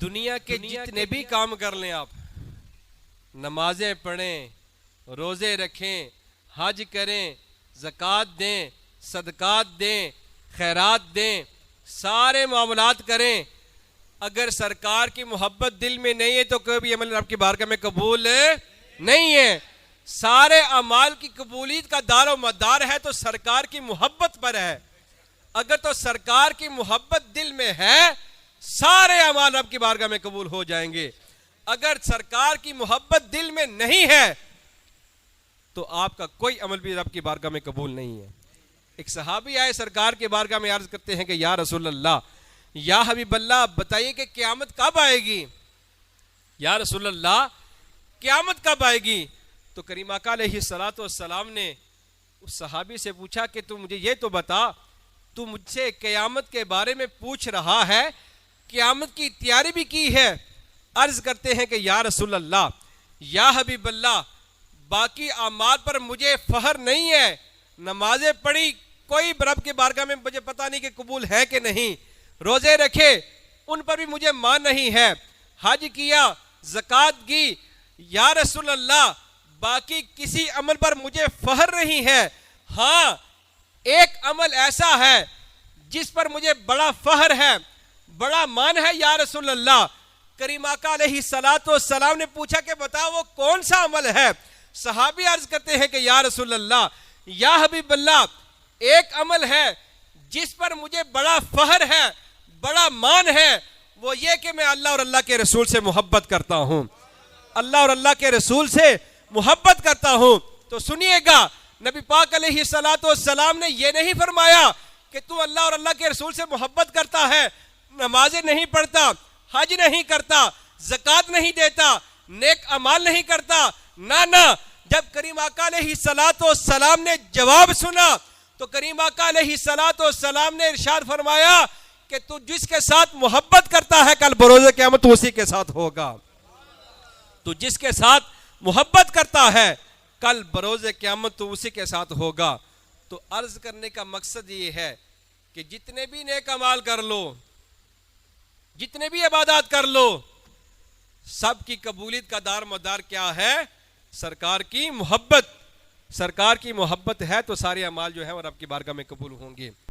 دنیا کے جتنے بھی کام کر لیں آپ، نمازیں پڑھیں، روزے رکھیں، حج کریں، زکوٰۃ دیں، صدقات دیں، خیرات دیں، سارے معاملات کریں، اگر سرکار کی محبت دل میں نہیں ہے تو کوئی بھی عمل رب کی بارگاہ میں قبول نہیں ہے۔ سارے اعمال کی قبولیت کا دار و مدار ہے تو سرکار کی محبت پر ہے۔ اگر تو سرکار کی محبت دل میں ہے سارے اعمال رب کی بارگاہ میں قبول ہو جائیں گے۔ اگر سرکار کی محبت دل میں نہیں ہے تو آپ کا کوئی عمل بھی رب کی بارگاہ میں قبول نہیں ہے۔ ایک صحابی آئے سرکار کی بارگاہ میں عرض کرتے ہیں کہ یا رسول اللہ، یا حبیب اللہ، بتائیے کہ قیامت کب آئے گی؟ یا رسول اللہ قیامت کب آئے گی؟ تو کریم آقا علیہ السلام نے اس صحابی سے پوچھا کہ تو مجھے یہ تو بتا، تو مجھ سے قیامت کے بارے میں پوچھ رہا ہے، قیامت کی تیاری بھی کی ہے؟ عرض کرتے ہیں کہ یا رسول اللہ، یا حبیب اللہ، باقی اعمال پر مجھے فخر نہیں ہے، نمازیں پڑھی کوئی رب کے بارگاہ میں مجھے پتہ نہیں کہ قبول ہے کہ نہیں، روزے رکھے ان پر بھی مجھے مان نہیں ہے، حج کیا، زکوٰۃ کی، یا رسول اللہ باقی کسی عمل پر مجھے فخر نہیں ہے، ہاں ایک عمل ایسا ہے جس پر مجھے بڑا فخر ہے، بڑا مان ہے یا رسول اللہ۔ کریم آقا علیہ السلام نے پوچھا کہ بتا وہ کون سا عمل ہے؟ صحابی عرض کرتے ہیں کہ یا رسول اللہ، یا حبیب اللہ، ایک عمل ہے جس پر مجھے بڑا فخر ہے، بڑا مان ہے، وہ یہ کہ میں اللہ اور اللہ کے رسول سے محبت کرتا ہوں، اللہ اور اللہ کے رسول سے محبت کرتا ہوں۔ تو سنیے گا، نبی پاک علیہ السلام نے یہ نہیں فرمایا کہ تو اللہ اور اللہ کے رسول سے محبت کرتا ہے، نمازیں نہیں پڑھتا، حج نہیں کرتا، زکوٰۃ نہیں دیتا، نیک اعمال نہیں کرتا، نہ جب کریم آقا علیہ السلام نے جواب سنا تو کریم آقا علیہ السلام نے ارشاد فرمایا کہ تو جس کے ساتھ محبت کرتا ہے کل بروز قیامت تو اسی کے ساتھ ہوگا۔ تو جس کے ساتھ محبت کرتا ہے کل بروز قیامت تو اسی کے ساتھ ہوگا۔ تو عرض کرنے کا مقصد یہ ہے کہ جتنے بھی نیک اعمال کر لو، جتنے بھی عبادات کر لو، سب کی قبولیت کا دار مدار کیا ہے؟ سرکار کی محبت۔ سرکار کی محبت ہے تو سارے اعمال جو ہیں وہ رب کی بارگاہ میں قبول ہوں گے۔